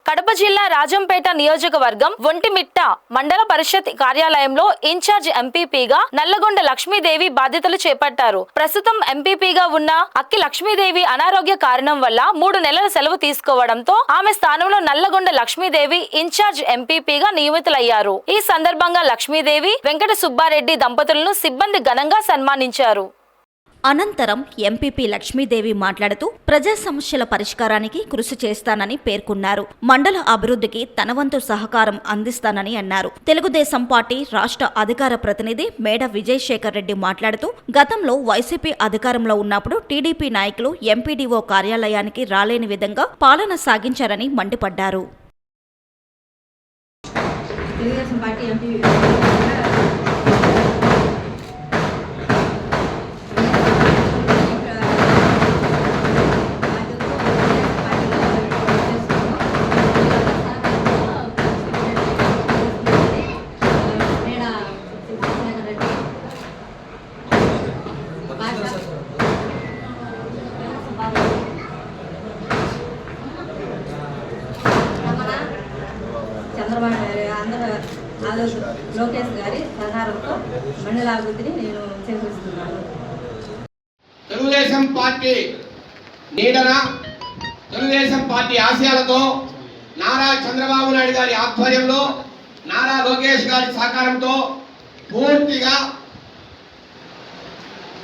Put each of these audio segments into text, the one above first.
కడప జిల్లా రాజంపేట నియోజకవర్గం ఒంటిమిట్ట మండల పరిషత్ కార్యాలయంలో ఇన్ఛార్జ్ ఎంపీపీగా నల్లగొండ లక్ష్మీదేవి బాధ్యతలు చేపట్టారు. ప్రస్తుతం ఎంపీపీగా ఉన్న అక్కి లక్ష్మీదేవి అనారోగ్య కారణం వల్ల 3 నెలల సెలవు తీసుకోవడంతో ఆమె స్థానంలో నల్లగొండ లక్ష్మీదేవి ఇన్ఛార్జ్ ఎంపీపీగా నియమితులయ్యారు. ఈ సందర్భంగా లక్ష్మీదేవి వెంకట సుబ్బారెడ్డి దంపతులను సిబ్బంది ఘనంగా సన్మానించారు. అనంతరం ఎంపీపీ లక్ష్మీదేవి మాట్లాడుతూ ప్రజా సమస్యల పరిష్కారానికి కృషి చేస్తానని పేర్కొన్నారు. మండల అభివృద్ధికి తన వంతు సహకారం అందిస్తానని అన్నారు. తెలుగుదేశం పార్టీ రాష్ట్ర అధికార ప్రతినిధి మేడ విజయశేఖర్ రెడ్డి మాట్లాడుతూ గతంలో వైసీపీ అధికారంలో ఉన్నప్పుడు టీడీపీ నాయకులు ఎంపీడీఓ కార్యాలయానికి రాలేని విధంగా పాలన సాగించారని మండిపడ్డారు. చంద్రబాబు లోకేష్ గారి సహకారంతో మండల అభివృద్ధిని నేను చేకూరుస్తున్నాను. తెలుగుదేశం పార్టీ నీడన తెలుగుదేశం పార్టీ ఆశయాలతో నారా చంద్రబాబు నాయుడు గారి ఆధ్వర్యంలో నారా లోకేష్ గారి సహకారంతో పూర్తిగా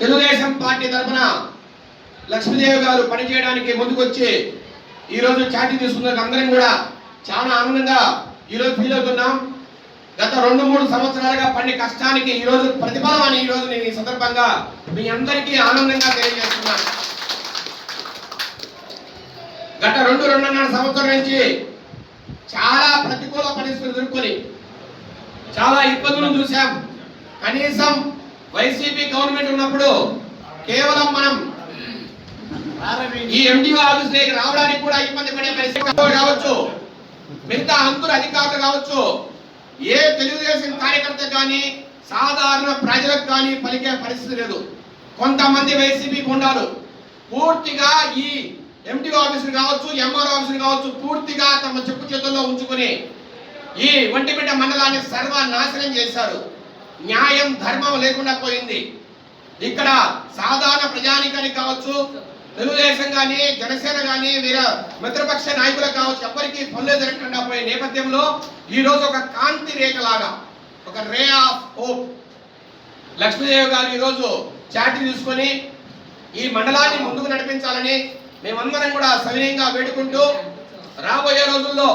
తెలుగుదేశం పార్టీ తరఫున లక్ష్మీదేవి గారు పనిచేయడానికి ముందుకొచ్చి ఈరోజు ఛార్జీ తీసుకున్న అందరం కూడా చాలా ఆనందంగా ఈరోజు ఫీల్ అవుతున్నాం. గత 2-3 సంవత్సరాలుగా పడిన కష్టానికి ఈరోజు ప్రతిఫలమని ఈరోజు నేను ఈ సందర్భంగా మీ అందరికీ ఆనందంగా తెలియజేస్తున్నాను. గత 2-2.5 సంవత్సరం నుంచి చాలా ప్రతికూల పరిస్థితులు ఎదుర్కొని చాలా ఇబ్బందులను చూసాం. కనీసం వైసీపీ గవర్నమెంట్ ఉన్నప్పుడు కేవలం మనం ఈ ఎండిఓ ఆఫీస్ దగ్గర రావడానికి కూడా ఇబ్బంది పడే పరిస్థితి కావచ్చు, మిగతా అంతుల అధికారులు కావచ్చు, ఏ తెలుగుదేశం కార్యకర్త కానీ సాధారణ ప్రజలకు కానీ పలికే పరిస్థితి లేదు. కొంతమంది వైసీపీ గుండాలు పూర్తిగా ఈ ఎండిఓ ఆఫీసులు కావచ్చు, ఎంఆర్ఓ ఆఫీసులు కావచ్చు పూర్తిగా తమ చెప్పు చేతుల్లో ఉంచుకొని ఈ ఒంటిమిట్ట మండలాన్ని సర్వనాశనం చేశారు. న్యాయం ధర్మం లేకుండా పోయింది. ఇక్కడ సాధారణ ప్రజానికానికి కావచ్చు, తెలుగుదేశం కానీ జనసేన కానీ మిత్రపక్ష నాయకులకు కావచ్చు, ఎవరికి పనులు జరగకుండా పోయే నేపథ్యంలో ఈ రోజు ఒక కాంతి రేఖ లాగా, ఒక రే ఆఫ్ హోప్ లక్ష్మీదేవి గారు ఈరోజు చాటి తీసుకొని ఈ మండలాన్ని ముందుకు నడిపించాలని మేమందరం కూడా సవినయంగా వేడుకుంటూ, రాబోయే రోజుల్లో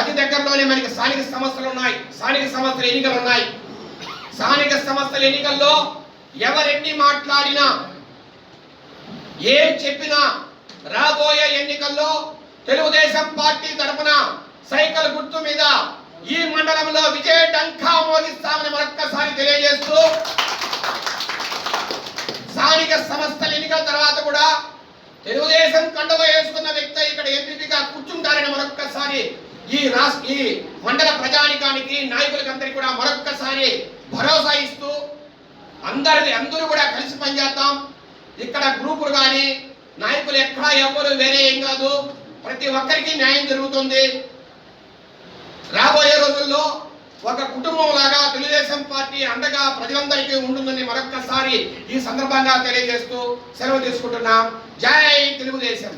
అతి దగ్గరలోనే మనకి స్థానిక సంస్థలు ఉన్నాయి, స్థానిక సంస్థల ఎన్నికలు ఉన్నాయి. స్థానిక సంస్థల ఎన్నికల్లో ఎవరెన్ని మాట్లాడినా ఏం చెప్పినా రాబోయే ఎన్నికల్లో తెలుగుదేశం పార్టీ తరఫున సైకిల్ గుర్తు మీద ఈ మండలంలో విజయ డంకా మోగిస్తామని మరొక్కసారి తెలియజేస్తూ, స్థానిక సంస్థల ఎన్నికల తర్వాత కూడా తెలుగుదేశం కండువ వేసుకున్న వ్యక్తి ఇక్కడ ఎంపీగా కూర్చుంటారని మరొక్కసారి ఈ మండల ప్రజానికానికి నాయకులకందరికీ కూడా మరొక్కసారి భరోసా ఇస్తూ అందరూ కూడా కలిసి పనిచేద్దాం. ఇక్కడ గ్రూపులు కానీ నాయకులు ఎక్కడా ఎవరు వేరే ఏం కాదు, ప్రతి ఒక్కరికి న్యాయం జరుగుతుంది. రాబోయే రోజుల్లో ఒక కుటుంబం లాగా తెలుగుదేశం పార్టీ అండగా ప్రజలందరికీ ఉంటుందని మరొక్కసారి ఈ సందర్భంగా తెలియజేస్తూ సెలవు తీసుకుంటున్నాం. జై తెలుగుదేశం.